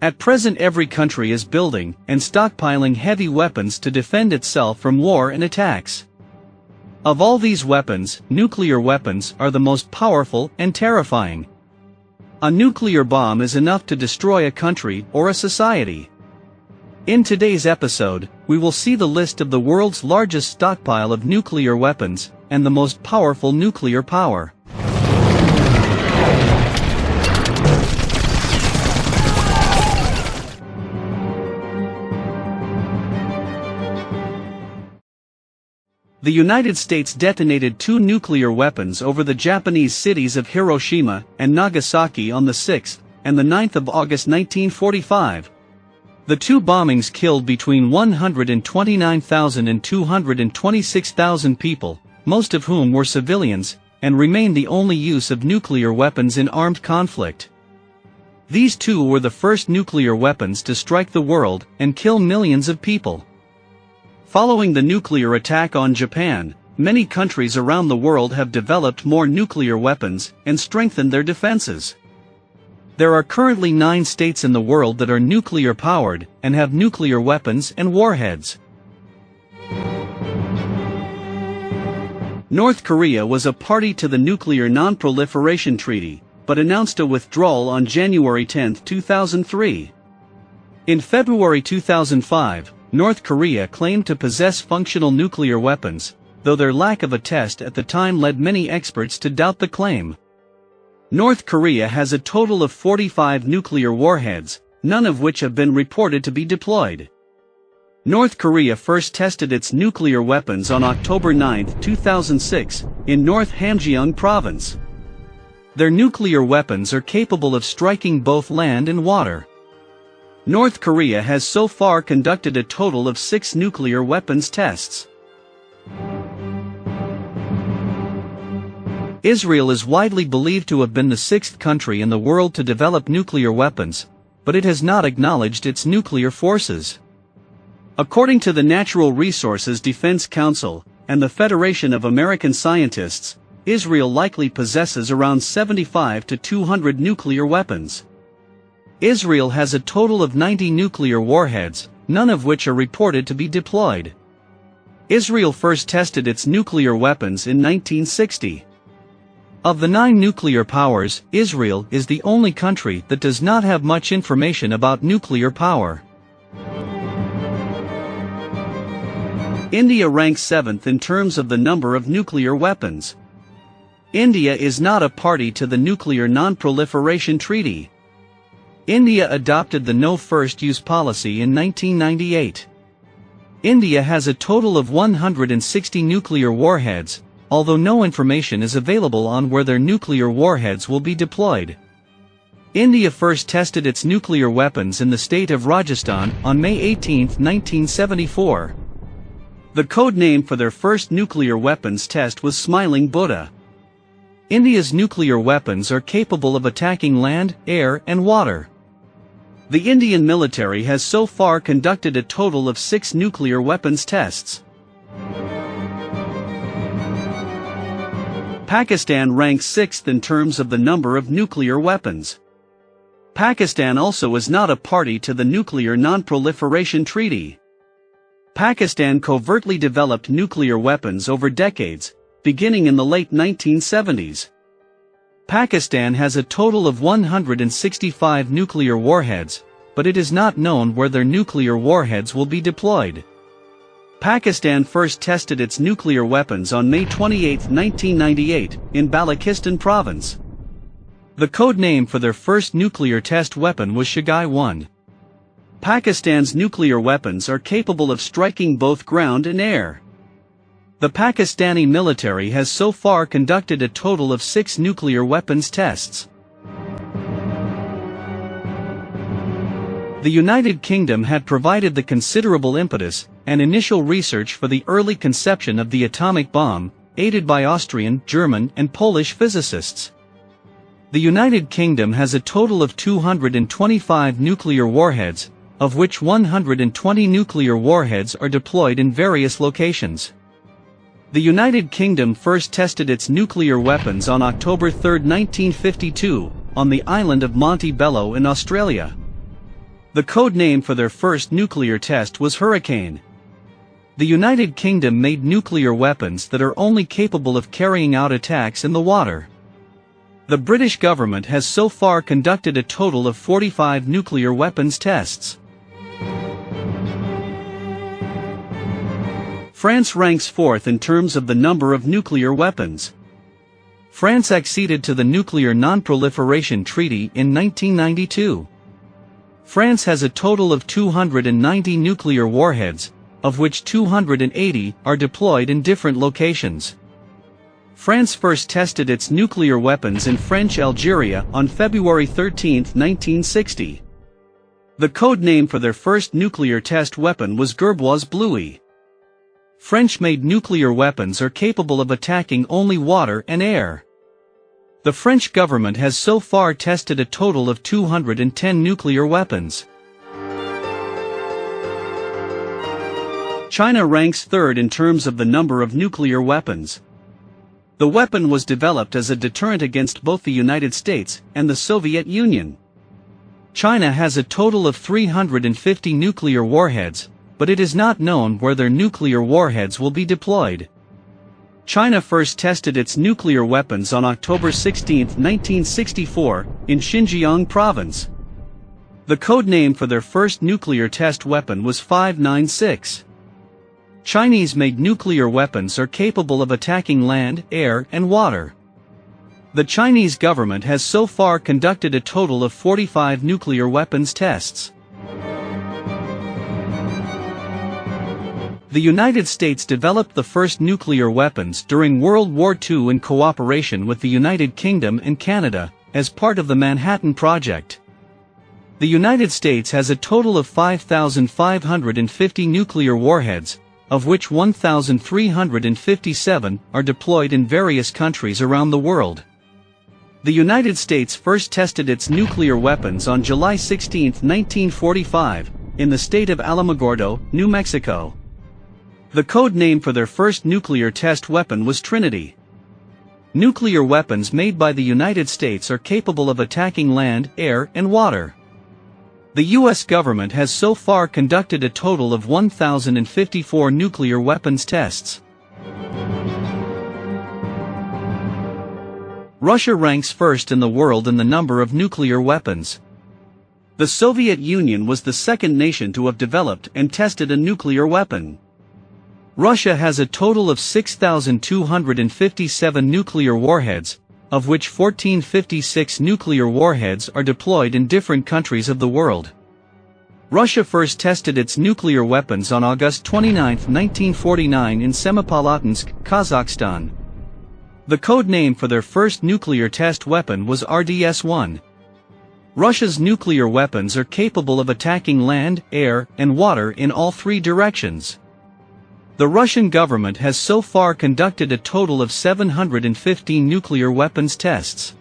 At present, every country is building and stockpiling heavy weapons to defend itself from war and attacks. Of all these weapons, nuclear weapons are the most powerful and terrifying. A nuclear bomb is enough to destroy a country or a society. In today's episode, we will see the list of the world's largest stockpile of nuclear weapons and the most powerful nuclear power. The United States detonated 2 nuclear weapons over the Japanese cities of Hiroshima and Nagasaki on the 6th and the 9th of August 1945. The 2 bombings killed between 129,000 and 226,000 people, most of whom were civilians, and remain the only use of nuclear weapons in armed conflict. These 2 were the first nuclear weapons to strike the world and kill millions of people. Following the nuclear attack on Japan, many countries around the world have developed more nuclear weapons and strengthened their defenses. There are currently 9 states in the world that are nuclear-powered and have nuclear weapons and warheads. North Korea was a party to the Nuclear Non-Proliferation Treaty, but announced a withdrawal on January 10, 2003. In February 2005, North Korea claimed to possess functional nuclear weapons, though their lack of a test at the time led many experts to doubt the claim. North Korea has a total of 45 nuclear warheads, none of which have been reported to be deployed. North Korea first tested its nuclear weapons on October 9, 2006, in North Hamgyong province. Their nuclear weapons are capable of striking both land and water. North Korea has so far conducted a total of 6 nuclear weapons tests. Israel is widely believed to have been the 6th country in the world to develop nuclear weapons, but it has not acknowledged its nuclear forces. According to the Natural Resources Defense Council and the Federation of American Scientists, Israel likely possesses around 75 to 200 nuclear weapons. Israel has a total of 90 nuclear warheads, none of which are reported to be deployed. Israel first tested its nuclear weapons in 1960. Of the 9 nuclear powers, Israel is the only country that does not have much information about nuclear power. India ranks 7th in terms of the number of nuclear weapons. India is not a party to the Nuclear Non-Proliferation Treaty. India adopted the No First Use policy in 1998. India has a total of 160 nuclear warheads, although no information is available on where their nuclear warheads will be deployed. India first tested its nuclear weapons in the state of Rajasthan on May 18, 1974. The code name for their first nuclear weapons test was Smiling Buddha. India's nuclear weapons are capable of attacking land, air, and water. The Indian military has so far conducted a total of 6 nuclear weapons tests. Pakistan ranks 6th in terms of the number of nuclear weapons. Pakistan also is not a party to the Nuclear Non-Proliferation Treaty. Pakistan covertly developed nuclear weapons over decades, beginning in the late 1970s. Pakistan has a total of 165 nuclear warheads, but it is not known where their nuclear warheads will be deployed. Pakistan first tested its nuclear weapons on May 28, 1998, in Balochistan province. The code name for their first nuclear test weapon was Shagai-1. Pakistan's nuclear weapons are capable of striking both ground and air. The Pakistani military has so far conducted a total of 6 nuclear weapons tests. The United Kingdom had provided the considerable impetus and initial research for the early conception of the atomic bomb, aided by Austrian, German, and Polish physicists. The United Kingdom has a total of 225 nuclear warheads, of which 120 nuclear warheads are deployed in various locations. The United Kingdom first tested its nuclear weapons on October 3, 1952, on the island of Montebello in Australia. The code name for their first nuclear test was Hurricane. The United Kingdom made nuclear weapons that are only capable of carrying out attacks in the water. The British government has so far conducted a total of 45 nuclear weapons tests. France ranks fourth in terms of the number of nuclear weapons. France acceded to the Nuclear Non-Proliferation Treaty in 1992. France has a total of 290 nuclear warheads, of which 280 are deployed in different locations. France first tested its nuclear weapons in French Algeria on February 13, 1960. The code name for their first nuclear test weapon was Gerboise Bluey. French-made nuclear weapons are capable of attacking only water and air. The French government has so far tested a total of 210 nuclear weapons. China ranks third in terms of the number of nuclear weapons. The weapon was developed as a deterrent against both the United States and the Soviet Union. China has a total of 350 nuclear warheads, but it is not known where their nuclear warheads will be deployed. China first tested its nuclear weapons on October 16, 1964, in Xinjiang province. The code name for their first nuclear test weapon was 596. Chinese-made nuclear weapons are capable of attacking land, air, and water. The Chinese government has so far conducted a total of 45 nuclear weapons tests. The United States developed the first nuclear weapons during World War II in cooperation with the United Kingdom and Canada, as part of the Manhattan Project. The United States has a total of 5,550 nuclear warheads, of which 1,357 are deployed in various countries around the world. The United States first tested its nuclear weapons on July 16, 1945, in the state of Alamogordo, New Mexico. The code name for their first nuclear test weapon was Trinity. Nuclear weapons made by the United States are capable of attacking land, air, and water. The U.S. government has so far conducted a total of 1,054 nuclear weapons tests. Russia ranks first in the world in the number of nuclear weapons. The Soviet Union was the second nation to have developed and tested a nuclear weapon. Russia has a total of 6,257 nuclear warheads, of which 1,456 nuclear warheads are deployed in different countries of the world. Russia first tested its nuclear weapons on August 29, 1949 in Semipalatinsk, Kazakhstan. The code name for their first nuclear test weapon was RDS-1. Russia's nuclear weapons are capable of attacking land, air, and water in all three directions. The Russian government has so far conducted a total of 715 nuclear weapons tests.